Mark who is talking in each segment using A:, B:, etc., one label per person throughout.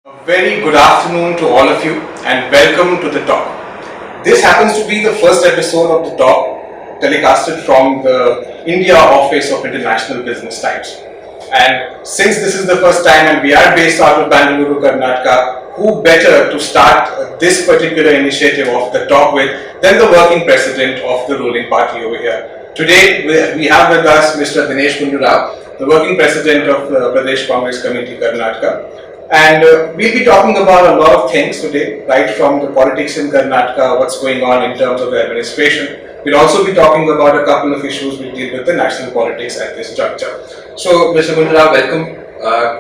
A: A very good afternoon to all of you and welcome to the talk. This happens to be the first episode of the talk telecasted from the India office of International Business Times. And since this is the first time and we are based out of Bangalore, Karnataka, who better to start this particular initiative of the talk with than the working president of the ruling party over here. Today we have with us Mr. Dinesh Gundu Rao, the working president of the Pradesh Congress Committee Karnataka. And we'll be talking about a lot of things today, right from the politics in Karnataka, what's going on in terms of the administration. We'll also be talking about a couple of issues which deal with the national politics at this juncture. So, Mr. Gundra, welcome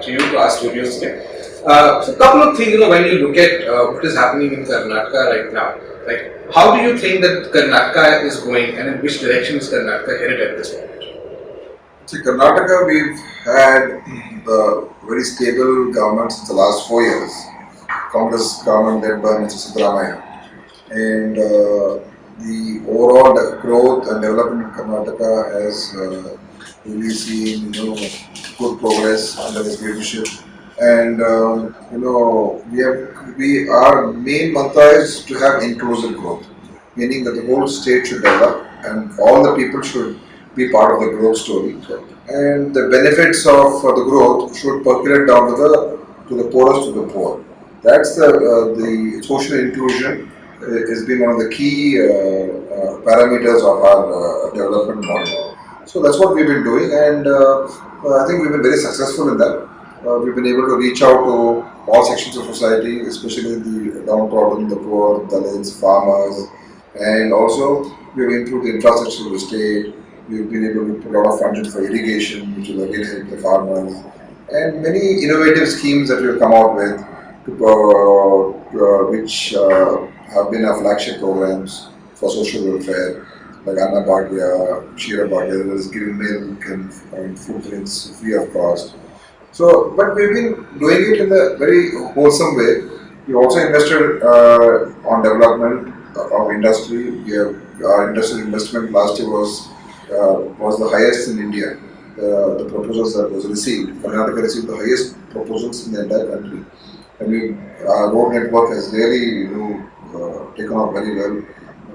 A: to you to our studios today. So, a couple of things, when you look at what is happening in Karnataka right now, like how do you think that Karnataka is going and in which direction is Karnataka headed at this moment?
B: See, Karnataka, we've had the very stable government since the last 4 years. Congress government led by Mr. Siddaramaiah. And the overall growth and development in Karnataka has really seen, good progress under his leadership. And, our main mantra is to have inclusive growth, meaning that the whole state should develop and all the people should be part of the growth story, and the benefits of the growth should percolate down to the poorest of the poor. That's the social inclusion has been one of the key parameters of our development model. So that's what we've been doing, and I think we've been very successful in that. We've been able to reach out to all sections of society, especially the downtrodden, the poor, Dalits, farmers, and also we've improved the infrastructure of the state. We've been able to put a lot of funds in for irrigation, which will again help the farmers, and many innovative schemes that we've come out with, which have been our flagship programs for social welfare, like Anna Bhagya, Shira Bhagya, that is giving milk and food drinks free of cost. So, but we've been doing it in a very wholesome way. We also invested on development of industry. Our industrial investment last year was the highest in India. The proposals that was received, Karnataka received the highest proposals in the entire country. Our road network has really, taken off very well.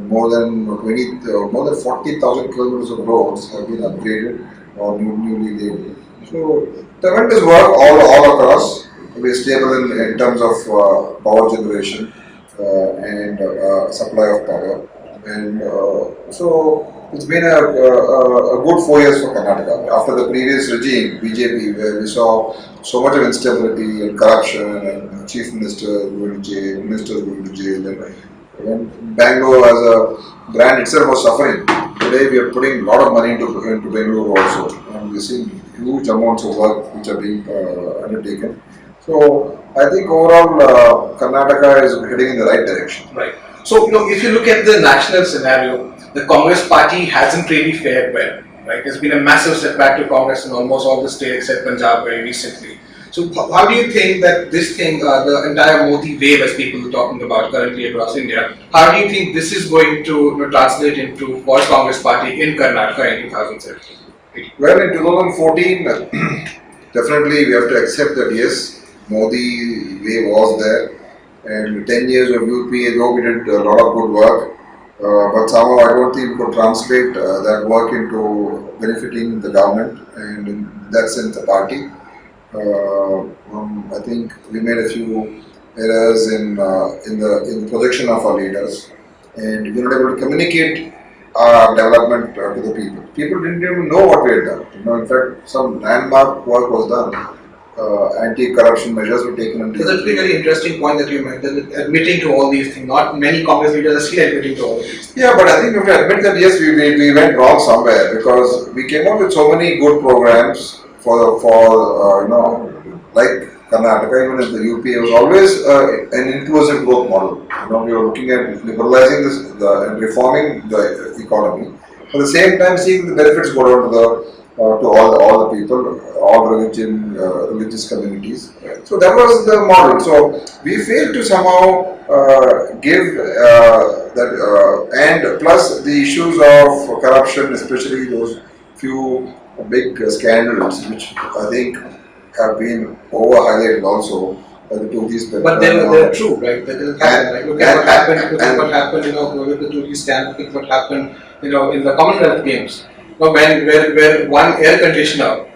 B: More than 40,000 kilometers of roads have been upgraded or newly laid. So tremendous work all across. We are stable in terms of power generation and supply of power, and so. It's been a good 4 years for Karnataka. After the previous regime, BJP, where we saw so much of instability and corruption, and chief minister going to jail, ministers going to jail, and Bangalore as a brand itself was suffering. Today we are putting a lot of money into Bangalore also, and we're seeing huge amounts of work which are being undertaken. So I think overall Karnataka is heading in the right direction.
A: Right. So if you look at the national scenario, the Congress party hasn't really fared well, right? There's been a massive setback to Congress in almost all the states except Punjab very recently. So how do you think that this thing, the entire Modi wave as people are talking about currently across India, how do you think this is going to translate into for Congress party in Karnataka in 2017?
B: Well, in 2014, definitely we have to accept that yes, Modi wave was there, and 10 years of UPA, though we did a lot of good work, but somehow I don't think we could translate that work into benefiting the government and in that sense the party. I think we made a few errors in the projection of our leaders, and we were not able to communicate our development to the people. People didn't even know what we had done. In fact, some landmark work was done. Anti-corruption measures were taken.
A: So that's a very interesting point that you made, that admitting to all these things. Not many Congress leaders are still admitting to all of these.
B: Yeah, but I think we have to admit that yes, we went wrong somewhere, because we came up with so many good programs for like Karnataka, even in the UP, it was always an inclusive growth model. We were looking at liberalizing and reforming the economy. At the same time, seeing the benefits go down to all the people, all religious communities. So that was the model. So we failed to somehow give that, and plus the issues of corruption, especially those few big scandals, which I think have been over highlighted also. the Turkish
A: But they're true, right? That doesn't happen. Like, look at what happened. Look at what happened. With the Turkey scam. Look at what happened. In the Commonwealth Games. Where one air conditioner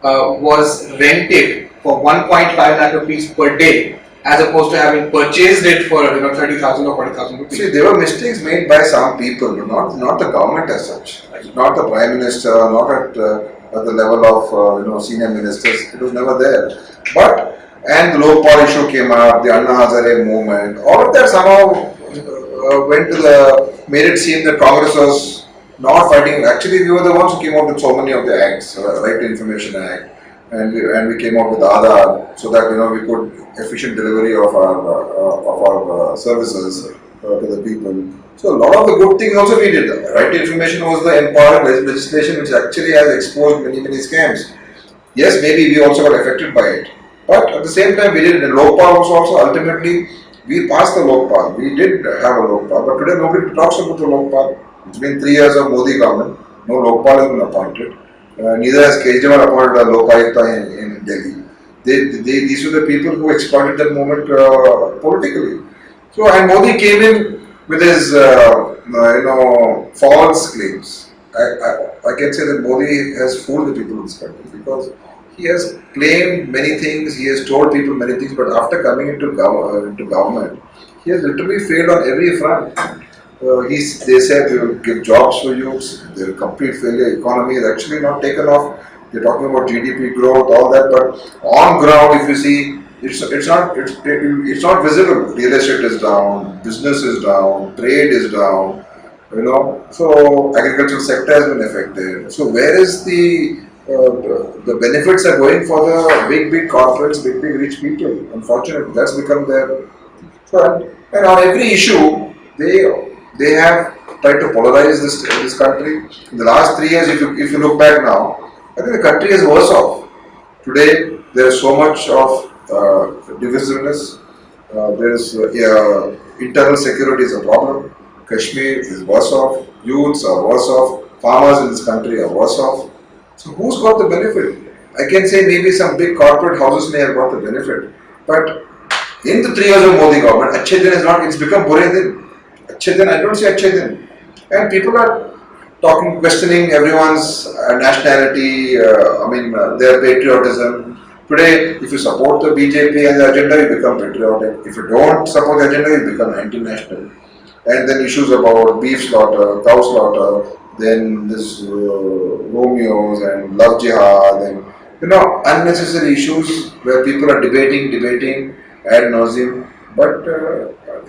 A: was rented for 1.5 lakh rupees per day, as opposed to having purchased it for 30,000 or 40,000 rupees.
B: See, there were mistakes made by some people, but not the government as such. Not the Prime Minister, not at the level of senior ministers. It was never there. But and the Lokpal issue came up, the Anna Hazare movement. All of that somehow made it seem that Congress was not fighting. Actually, we were the ones who came up with so many of the acts, Right to Information Act, and we came up with Aadhaar, so that we could efficient delivery of our services to the people. So a lot of the good things also we did. Right to Information was the empowering legislation which actually has exposed many scams. Yes, maybe we also got affected by it, but at the same time we did the Lokpal also ultimately we passed the Lokpal. We did have a Lokpal, but today nobody talks about the Lokpal. It's been 3 years of Modi government. No Lokpal has been appointed. Neither has Kejriwal appointed a Lokayukta in Delhi. These were the people who exploited that movement politically. So, and Modi came in with his false claims. I can say that Modi has fooled the people in this country because he has claimed many things, he has told people many things, but after coming into government, he has literally failed on every front. They said we will give jobs for youths, they're a complete failure, economy is actually not taken off. They're talking about GDP growth, all that, but on ground, if you see, it's not visible. Real estate is down, business is down, trade is down, so agricultural sector has been affected. So where is the benefits are going for the big corporates, big rich people? Unfortunately, that's become their. So, and on every issue, they have tried to polarize this country. In the last 3 years, if you look back now, I think the country is worse off. Today, there is so much of divisiveness. There is internal security is a problem. Kashmir is worse off. Youths are worse off. Farmers in this country are worse off. So who's got the benefit? I can say maybe some big corporate houses may have got the benefit, but in the 3 years of Modi government, Achhe Din is not. It's become Bure Din. Achhe Din, I don't see Achhe Din, and people are questioning everyone's nationality. Their patriotism. Today, if you support the BJP and the agenda, you become patriotic. If you don't support the agenda, you become anti-national. And then issues about beef slaughter, cow slaughter, then this Romeos and love jihad, and unnecessary issues where people are debating ad nauseum, but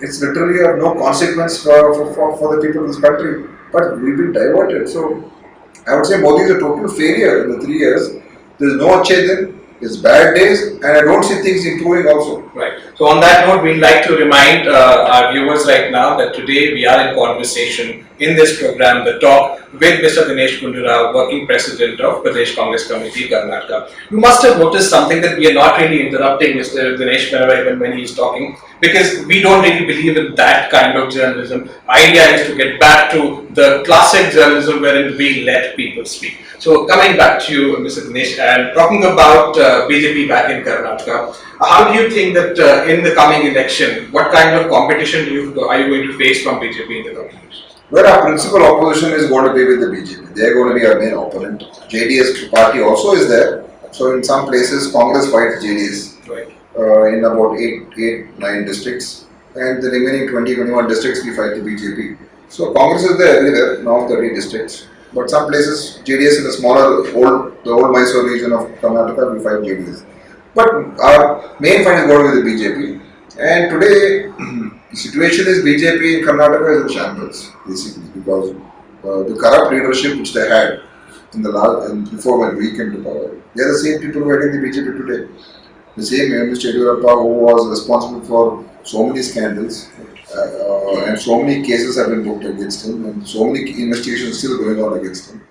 B: it's literally of no consequence for the people in this country. But we've been diverted. So I would say Modi is a total failure in the 3 years. There is no Achhe Din. It's bad days, and I don't see things improving also.
A: Right. So on that note, we'd like to remind our viewers right now that today we are in conversation in this program, The Talk, with Mr. Dinesh Gundu Rao, working president of Pradesh Congress Committee, Karnataka. You must have noticed something, that we are not really interrupting Mr. Dinesh even when he's talking, because we don't really believe in that kind of journalism. Idea is to get back to the classic journalism wherein we let people speak. So coming back to you, Mr. Dinesh, and talking about BJP back in Karnataka, how do you think that in the coming election, what kind of competition are you going to face from BJP in the coming election?
B: Well, our principal opposition is going to be with the BJP. They are going to be our main opponent. JDS party also is there. So in some places, Congress fights JDS.
A: Right.
B: In about 9 districts, and the remaining 21 districts we fight the BJP. So Congress is there everywhere, now 30 districts. But some places, JDS in the old Mysore region of Karnataka, we fight JDS. But our main fight is going with the BJP. And today, the situation is BJP in Karnataka is in shambles, basically, because the corrupt leadership which they had before when we came to power, they are the same people who are heading the BJP today. The same Mr. Yediyurappa, who was responsible for so many scandals, and so many cases have been booked against him, and so many investigations still going on against him.